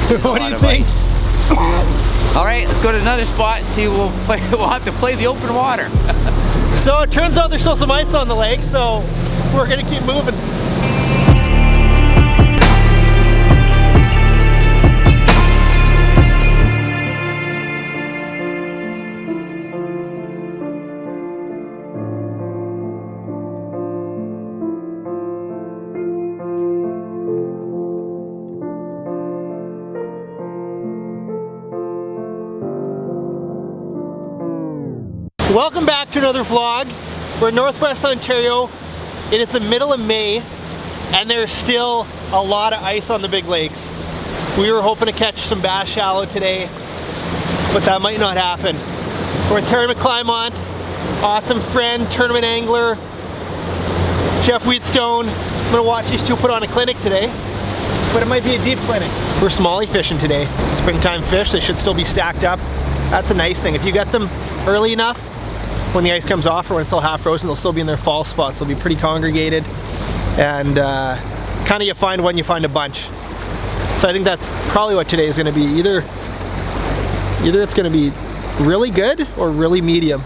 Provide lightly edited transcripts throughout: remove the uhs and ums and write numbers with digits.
What do you think? All right, let's go to another spot and see. We'll have to play the open water. So it turns out there's still some ice on the lake, so we're gonna keep moving. Welcome back to another vlog. We're in Northwest Ontario. It is the middle of May and there's still a lot of ice on the big lakes. We were hoping to catch some bass shallow today, but that might not happen. We're with Terry Mcclymont, awesome friend, tournament angler, Jeff Wheatstone. I'm gonna watch these two put on a clinic today, but it might be a deep clinic. We're smallie fishing today. Springtime fish, they should still be stacked up. That's a nice thing. If you get them early enough, when the ice comes off or when it's still half frozen, they'll still be in their fall spots. They'll be pretty congregated, and kind of you find one, you find a bunch. So I think that's probably what today is going to be. Either it's going to be really good or really medium.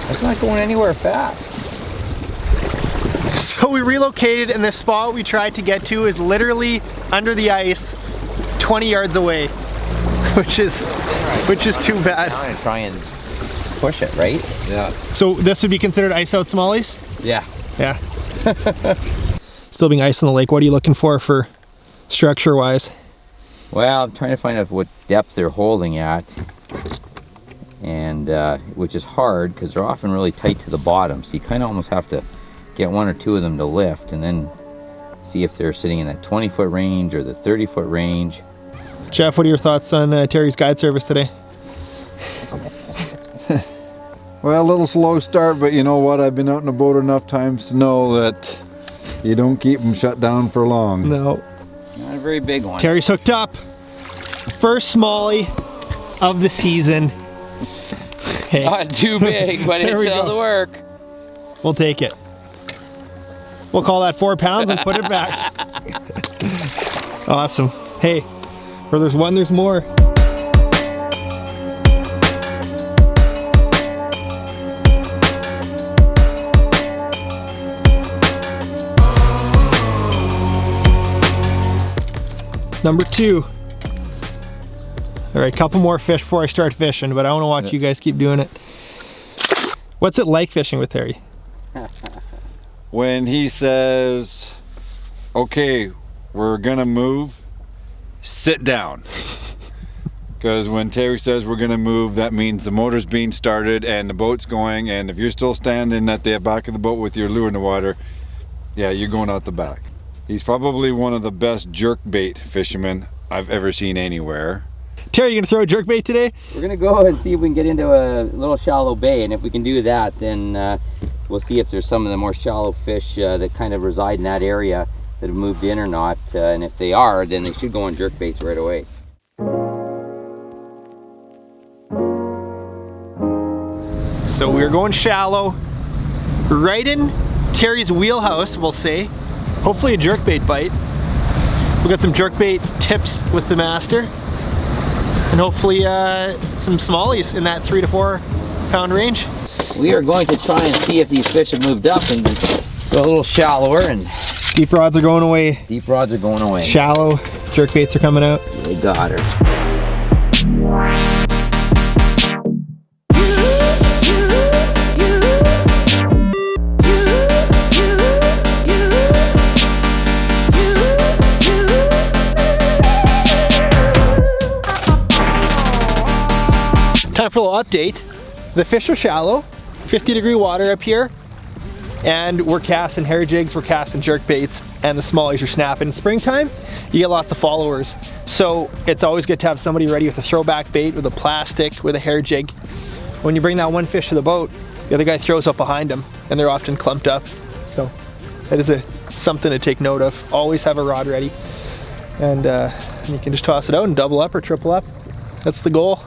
It's not going anywhere fast. So we relocated, and the spot we tried to get to is literally under the ice, 20 yards away, which is too bad. I'm gonna try and push it, right? Yeah. So this would be considered ice out smallies? Yeah. Yeah. Still being ice on the lake. What are you looking for structure wise? Well, I'm trying to find out what depth they're holding at, and which is hard because they're often really tight to the bottom. So you kind of almost have to get one or two of them to lift, and then see if they're sitting in that 20-foot range or the 30-foot range. Jeff, what are your thoughts on Terry's guide service today? Well, a little slow start, but you know what? I've been out in the boat enough times to know that you don't keep them shut down for long. No. Not a very big one. Terry's hooked up. First smallie of the season. Hey. Not too big, but it's still the work. We'll take it. We'll call that 4 pounds and put it back. Awesome. Hey, where there's one, there's more. Number 2. All right, couple more fish before I start fishing, but I want to watch you guys keep doing it. What's it like fishing with Terry? When he says, okay, we're gonna move, sit down. Because when Terry says we're gonna move, that means the motor's being started and the boat's going, and if you're still standing at the back of the boat with your lure in the water, yeah, you're going out the back. He's probably one of the best jerkbait fishermen I've ever seen anywhere. Terry, you gonna throw a jerkbait today? We're gonna go and see if we can get into a little shallow bay, and if we can do that, then we'll see if there's some of the more shallow fish that kind of reside in that area that have moved in or not, and if they are, then they should go on jerkbaits right away. So we're going shallow, right in Terry's wheelhouse, we'll say. Hopefully a jerkbait bite. We'll get some jerkbait tips with the master, and hopefully some smallies in that 3 to 4 pound range. We are going to try and see if these fish have moved up and go a little shallower, and Deep rods are going away. deep rods are going away. Shallow jerkbaits are coming out. They got her. Time for a little update. The fish are shallow, 50-degree water up here, and we're casting hair jigs, we're casting jerk baits, and the smallies are snapping. In springtime, you get lots of followers, so it's always good to have somebody ready with a throwback bait, with a plastic, with a hair jig. When you bring that one fish to the boat, the other guy throws up behind them, and they're often clumped up. So that is something to take note of. Always have a rod ready, and you can just toss it out and double up or triple up. That's the goal.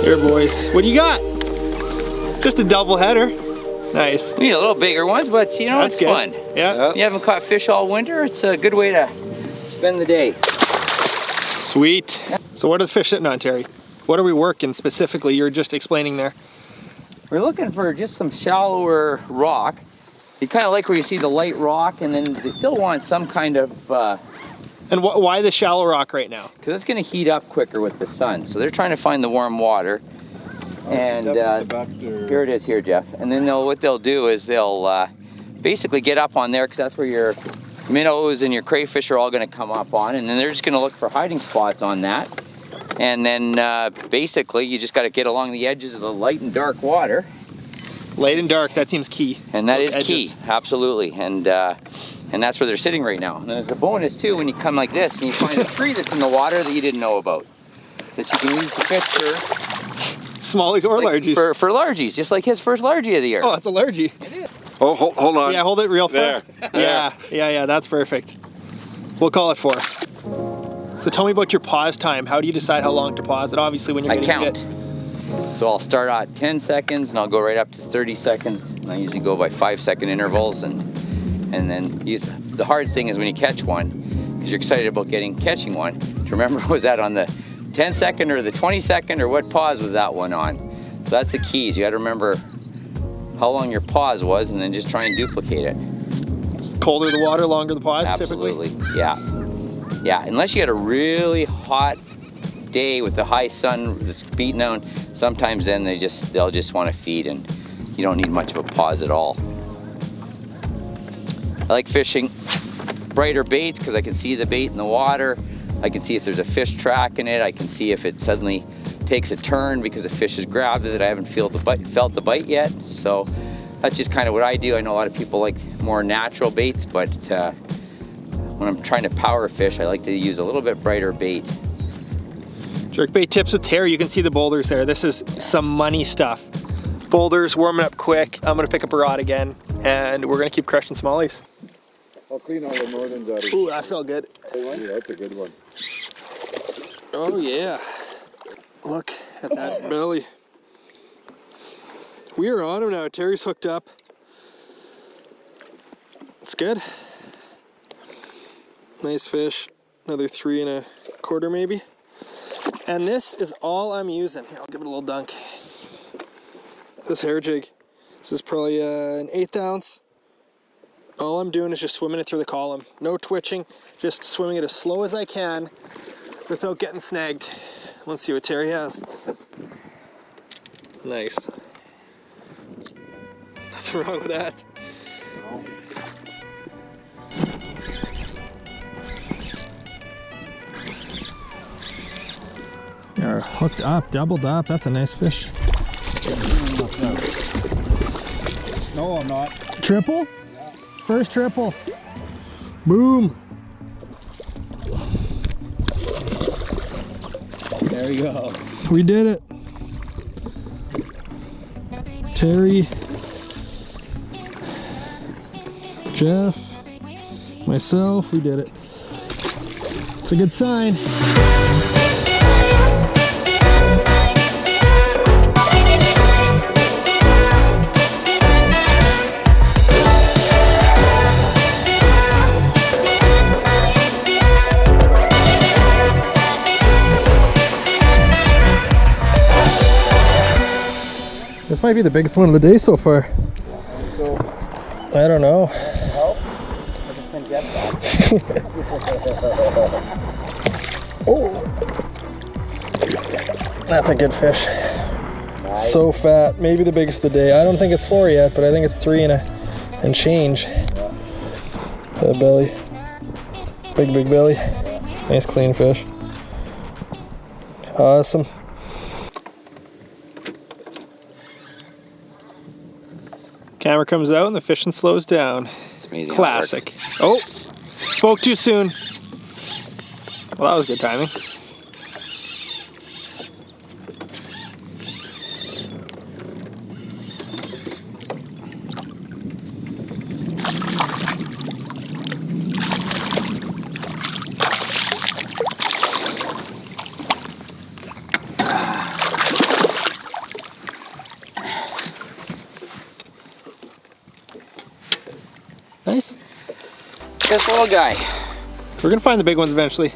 Here, boys. What do you got? Just a double header. Nice. We need a little bigger ones, but you know, That's it's good. fun. Yeah. You haven't caught fish all winter, it's a good way to spend the day. Sweet. So what are the fish sitting on, Terry? What are we working specifically? You're just explaining there. We're looking for just some shallower rock. You kind of like where you see the light rock, and then they still want some kind of, And why the shallow rock right now? because it's going to heat up quicker with the sun. So they're trying to find the warm water. And here it is here, Jeff. And then what they'll do is they'll basically get up on there, because that's where your minnows and your crayfish are all going to come up on. And then they're just going to look for hiding spots on that. And then basically you just got to get along the edges of the light and dark water. Light and dark, that seems key. And that Those is edges. key, absolutely. And that's where they're sitting right now. And there's a bonus too when you come like this and you find a tree that's in the water that you didn't know about, that you can use to fish for Smallies or largies. For largies, just like his first largie of the year. Oh, it's a largie. It is. Oh, hold on. Yeah, hold it real far. There. Yeah, that's perfect. We'll call it 4. So tell me about your pause time. How do you decide how long to pause it? Obviously when you're I getting count. So I'll start at 10 seconds and I'll go right up to 30 seconds. And I usually go by 5-second intervals, and then the hard thing is when you catch one, because you're excited about catching one, to remember, was that on the 10-second or the 20-second, or what pause was that one on? So that's the keys. You got to remember how long your pause was, and then just try and duplicate it. Colder the water, longer the pause, Absolutely. typically? Yeah, unless you had a really hot day with the high sun that's beating down, sometimes then they'll just want to feed, and you don't need much of a pause at all. I like fishing brighter baits because I can see the bait in the water. I can see if there's a fish tracking it. I can see if it suddenly takes a turn because the fish has grabbed it. I haven't felt the bite yet. So that's just kind of what I do. I know a lot of people like more natural baits, but when I'm trying to power fish, I like to use a little bit brighter bait. Jerkbait tips with Terry. You can see the boulders there. This is some money stuff. Boulders warming up quick. I'm gonna pick up a rod again, and we're gonna keep crushing smallies. I'll clean all the northerns out of Ooh, that felt good. Yeah, that's a good one. Oh yeah. Look at that belly. We are on him now. Terry's hooked up. It's good. Nice fish. Another 3 1/4 maybe. And this is all I'm using. Here, I'll give it a little dunk. This hair jig. This is probably an 1/8 ounce. All I'm doing is just swimming it through the column. No twitching, just swimming it as slow as I can without getting snagged. Let's see what Terry has. Nice. Nothing wrong with that. You're hooked up, doubled up. That's a nice fish. No, I'm not. Triple? Yeah. First triple. Boom. There you go. We did it. Terry, Jeff, myself, we did it. It's a good sign. This might be the biggest one of the day so far. So, I don't know. help? I can send Jeff back. Oh, that's a good fish. Nice. So fat, maybe the biggest of the day. I don't think it's 4 yet, but I think it's 3 and change. Yeah. That belly, big belly. Nice clean fish. Awesome. Camera comes out and the fishing slows down. It's amazing. Classic. Oh, spoke too soon. Well, that was good timing. This little guy. We're gonna find the big ones eventually.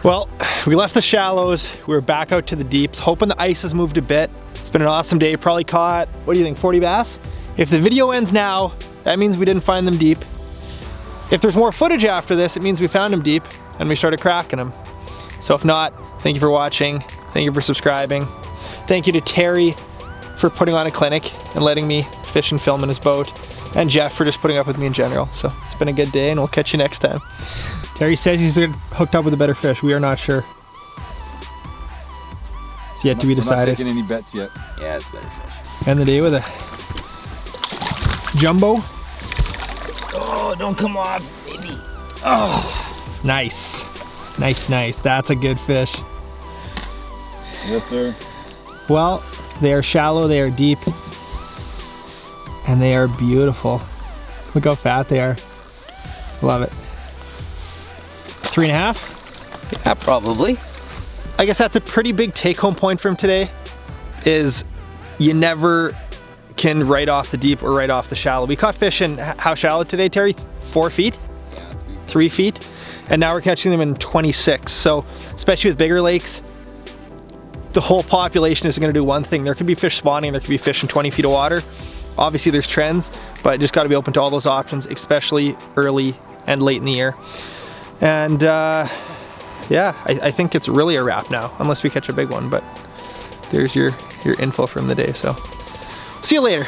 Well, we left the shallows. We're back out to the deeps, hoping the ice has moved a bit. It's been an awesome day. Probably caught, what do you think, 40 bass? If the video ends now, that means we didn't find them deep. If there's more footage after this, it means we found them deep and we started cracking them. So if not, thank you for watching. Thank you for subscribing. Thank you to Terry for putting on a clinic and letting me fish and film in his boat. And Jeff for just putting up with me in general. So it's been a good day and we'll catch you next time. Terry says he's hooked up with a better fish. We are not sure. It's yet to be decided. I'm not taking any bets yet. Yeah, it's better fish. End the day with a jumbo. Oh, don't come off, baby. Oh, nice. Nice, nice. That's a good fish. Yes, sir. Well, they are shallow, they are deep, and they are beautiful. Look how fat they are. Love it. 3.5? Yeah, probably. I guess that's a pretty big take-home point from today, is you never can write off the deep or write off the shallow. We caught fish in how shallow today, Terry? 4 feet? Yeah, 3 feet? And now we're catching them in 26. So, especially with bigger lakes, the whole population isn't gonna do one thing. There could be fish spawning, there could be fish in 20 feet of water. Obviously there's trends, but just gotta be open to all those options, especially early and late in the year. And yeah, I think it's really a wrap now, unless we catch a big one, but there's your info from the day, so see you later.